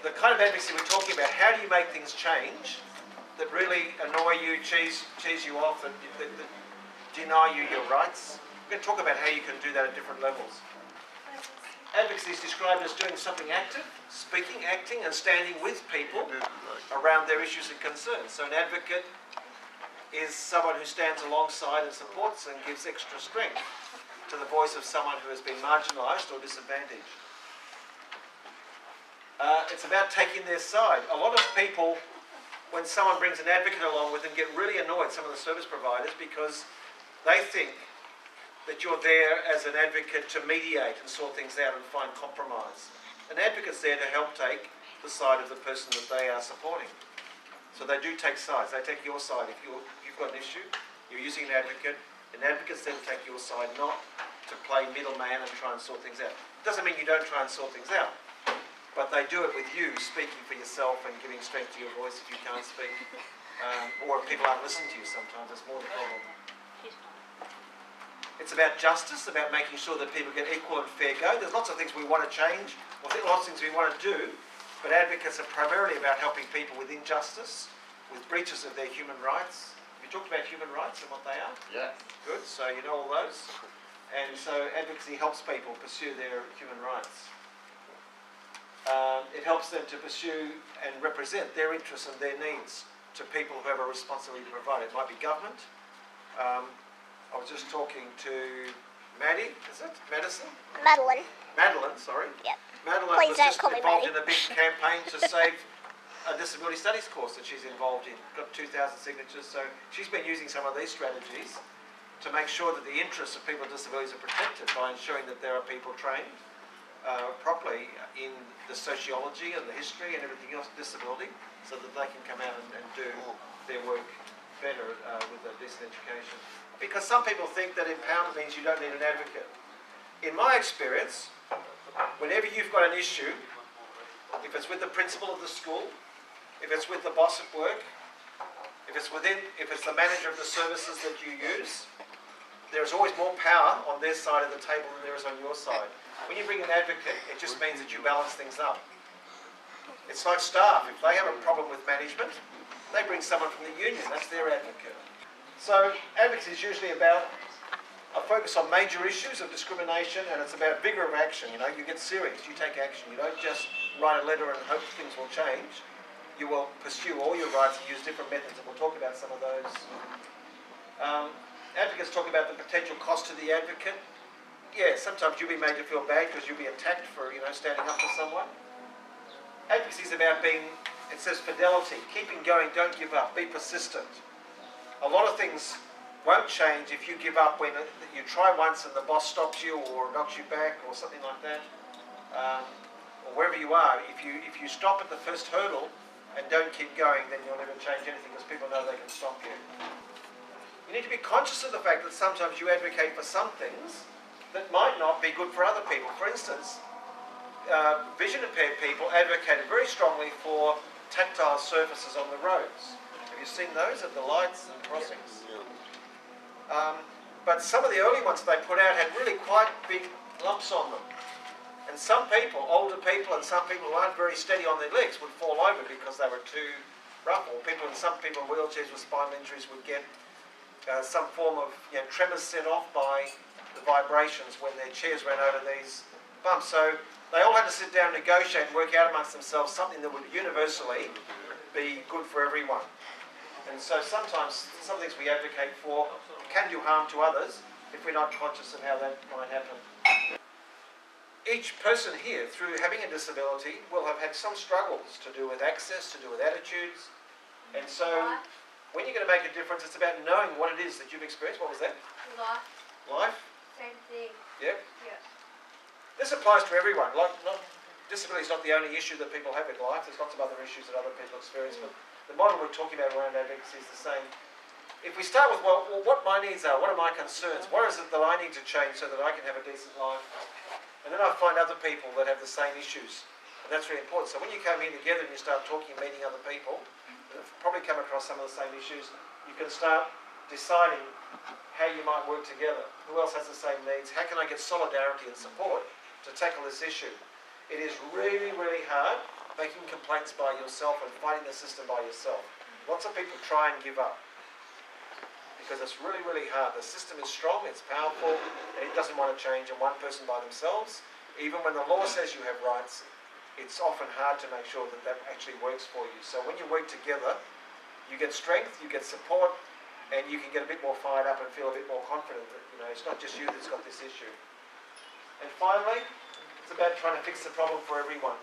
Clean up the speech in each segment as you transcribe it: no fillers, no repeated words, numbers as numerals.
the kind of advocacy we're talking about, how do you make things change that really annoy you, cheese you off, that deny you your rights? We're going to talk about how you can do that at different levels. Advocacy is described as doing something active, speaking, acting, and standing with people around their issues and concerns. So an advocate is someone who stands alongside and supports and gives extra strength to the voice of someone who has been marginalised or disadvantaged. It's about taking their side. A lot of people, when someone brings an advocate along with them, get really annoyed, some of the service providers, because they think that you're there as an advocate to mediate and sort things out and find compromise. An advocate's there to help take the side of the person that they are supporting. So they do take sides. They take your side. If you've got an issue, you're using an advocate. An advocate's there to take your side, not to play middleman and try and sort things out. Doesn't mean you don't try and sort things out, but they do it with you speaking for yourself and giving strength to your voice if you can't speak. Or if people aren't listening to you sometimes, that's more the problem. It's about justice, about making sure that people get equal and fair go. There's lots of things we want to change, or lots of things we want to do, but advocates are primarily about helping people with injustice, with breaches of their human rights. Have you talked about human rights and what they are? Yeah. Good, so you know all those. And so advocacy helps people pursue their human rights. It helps them to pursue and represent their interests and their needs to people who have a responsibility to provide. It might be government. I was just talking to Maddie, is it? Madison? Madeline, sorry. Yep. Madeline Please was just don't call me involved Maddie. in a big campaign to save a disability studies course that she's involved in. Got 2,000 signatures, so she's been using some of these strategies to make sure that the interests of people with disabilities are protected by ensuring that there are people trained properly in the sociology and the history and everything else of disability, so that they can come out and do their work better with a decent education. Because some people think that empowerment means you don't need an advocate. In my experience, whenever you've got an issue, if it's with the principal of the school, if it's with the boss at work, if it's the manager of the services that you use, there's always more power on their side of the table than there is on your side. When you bring an advocate, it just means that you balance things up. It's like staff. If they have a problem with management, they bring someone from the union. That's their advocate. So advocacy is usually about a focus on major issues of discrimination, and it's about vigour of action. You know, you get serious, you take action. You don't just write a letter and hope things will change. You will pursue all your rights and use different methods, and we'll talk about some of those. Advocates talk about the potential cost to the advocate. Yeah, sometimes you'll be made to feel bad because you'll be attacked for, standing up for someone. Advocacy is about it says fidelity, keeping going, don't give up, be persistent. A lot of things won't change if you give up when you try once and the boss stops you or knocks you back or something like that. Or wherever you are, if you stop at the first hurdle and don't keep going, then you'll never change anything because people know they can stop you. You need to be conscious of the fact that sometimes you advocate for some things that might not be good for other people. For instance, vision impaired people advocated very strongly for tactile surfaces on the roads. Have you seen those at the lights and crossings? But some of the early ones they put out had really quite big lumps on them. And some people, older people and some people who aren't very steady on their legs would fall over because they were too rough. Or some people in wheelchairs with spinal injuries would get some form of tremors set off by the vibrations when their chairs ran over these bumps. So they all had to sit down and negotiate and work out amongst themselves something that would universally be good for everyone. And so sometimes some things we advocate for can do harm to others if we're not conscious of how that might happen. Each person here, through having a disability, will have had some struggles to do with access, to do with attitudes. And so when you're going to make a difference, it's about knowing what it is that you've experienced. What was that? Life? Same thing. Yep. Yeah. This applies to everyone. Disability is not the only issue that people have in life. There's lots of other issues that other people experience. But the model we're talking about around advocacy is the same. If we start with, well, what my needs are, what are my concerns, what is it that I need to change so that I can have a decent life? And then I find other people that have the same issues. And that's really important. So when you come here together and you start talking and meeting other people that have probably come across some of the same issues, you can start deciding how you might work together. Who else has the same needs? How can I get solidarity and support to tackle this issue? It is really, really hard making complaints by yourself and fighting the system by yourself. Lots of people try and give up because it's really, really hard. The system is strong, it's powerful, and it doesn't want to change, and one person by themselves, even when the law says you have rights, it's often hard to make sure that that actually works for you. So when you work together, you get strength, you get support, and you can get a bit more fired up and feel a bit more confident that, you know, it's not just you that's got this issue. And finally, it's about trying to fix the problem for everyone.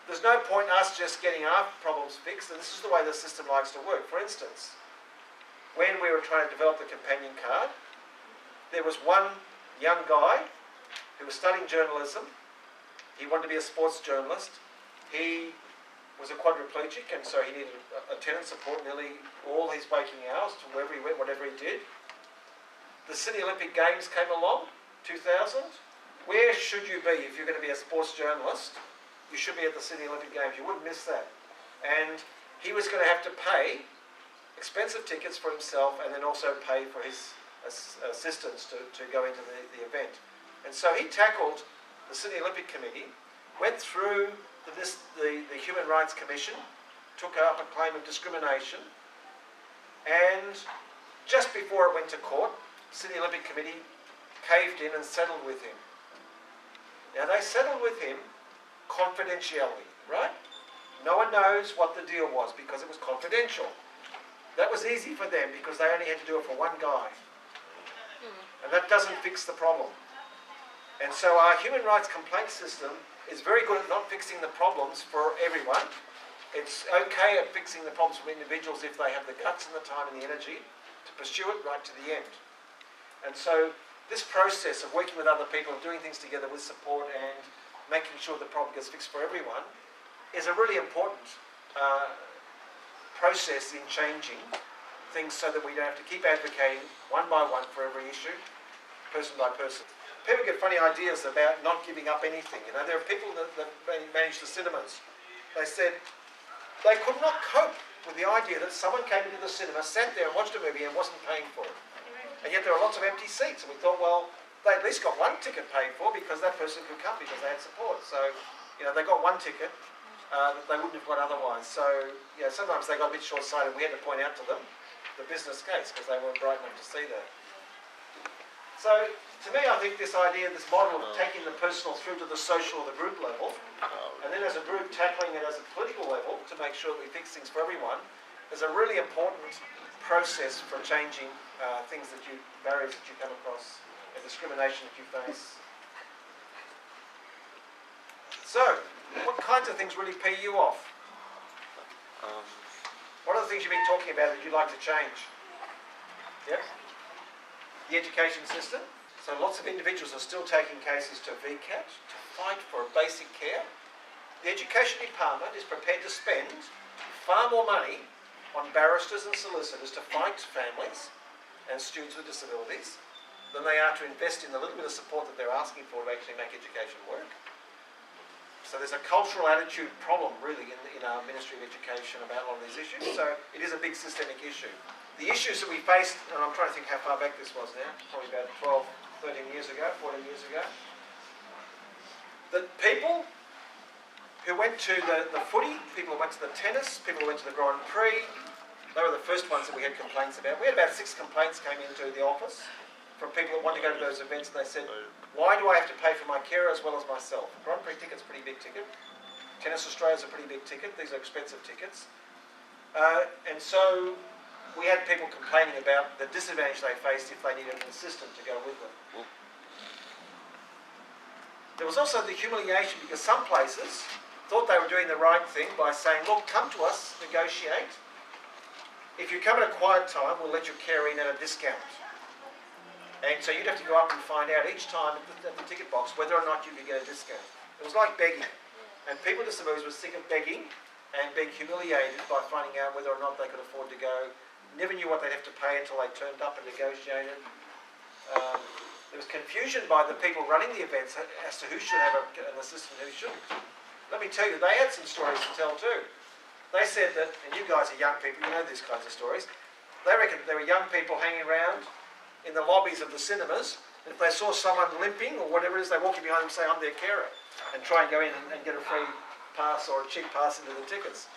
There's no point us just getting our problems fixed, and this is the way the system likes to work. For instance, when we were trying to develop the companion card, there was one young guy who was studying journalism. He wanted to be a sports journalist. He was a quadriplegic, and so he needed attendance support nearly all his waking hours to wherever he went, whatever he did. The City Olympic Games came along, 2000. Where should you be if you're going to be a sports journalist? You should be at the City Olympic Games. You wouldn't miss that. And he was going to have to pay expensive tickets for himself and then also pay for his assistants to go into the event. And so he tackled the City Olympic Committee, went through the Human Rights Commission, took up a claim of discrimination, and just before it went to court, the City Olympic Committee caved in and settled with him. Now they settled with him confidentiality, right? No one knows what the deal was because it was confidential. That was easy for them because they only had to do it for one guy. And that doesn't fix the problem. And so our human rights complaint system is very good at not fixing the problems for everyone. It's okay at fixing the problems for individuals if they have the guts and the time and the energy to pursue it right to the end. And so this process of working with other people and doing things together with support and making sure the problem gets fixed for everyone is a really important process in changing things so that we don't have to keep advocating one by one for every issue, person by person. People get funny ideas about not giving up anything. You know, there are people that manage the cinemas. They said they could not cope with the idea that someone came into the cinema, sat there and watched a movie and wasn't paying for it. And yet there are lots of empty seats. And we thought, well, they at least got one ticket paid for because that person could come because they had support. So, you know, they got one ticket that they wouldn't have got otherwise. So, you know, sometimes they got a bit short-sighted. We had to point out to them the business case because they weren't bright enough to see that. So, to me, I think this idea, this model of taking the personal through to the social or the group level, and then as a group tackling it as a political level to make sure that we fix things for everyone, is a really important process for changing barriers that you come across and discrimination that you face. So, what kinds of things really pee you off? What are the things you've been talking about that you'd like to change? Yep. The education system. So lots of individuals are still taking cases to VCAT to fight for basic care. The Education Department is prepared to spend far more money on barristers and solicitors to fight families and students with disabilities than they are to invest in the little bit of support that they're asking for to actually make education work. So there's a cultural attitude problem really in our Ministry of Education about a lot of these issues. So it is a big systemic issue. The issues that we faced, and I'm trying to think how far back this was now, probably about 12, 13 years ago, 14 years ago, that people who went to the footy, people who went to the tennis, people who went to the Grand Prix, they were the first ones that we had complaints about. We had about 6 complaints came into the office from people that wanted to go to those events, and they said, why do I have to pay for my carer as well as myself? Grand Prix ticket's a pretty big ticket. Tennis Australia's a pretty big ticket. These are expensive tickets. And so we had people complaining about the disadvantage they faced if they needed an assistant to go with them. There was also the humiliation because some places thought they were doing the right thing by saying, look, come to us, negotiate. If you come at a quiet time, we'll let your carer in at a discount. And so you'd have to go up and find out each time at the ticket box whether or not you could get a discount. It was like begging. And people with disabilities were sick of begging and being humiliated by finding out whether or not they could afford to go. Never knew what they'd have to pay until they turned up and negotiated. There was confusion by the people running the events as to who should have an assistant and who shouldn't. Let me tell you, they had some stories to tell too. They said that, and you guys are young people, you know these kinds of stories, they reckon there were young people hanging around in the lobbies of the cinemas, and if they saw someone limping or whatever it is, they walk in behind them and say, I'm their carer, and try and go in and get a free pass or a cheap pass into the tickets.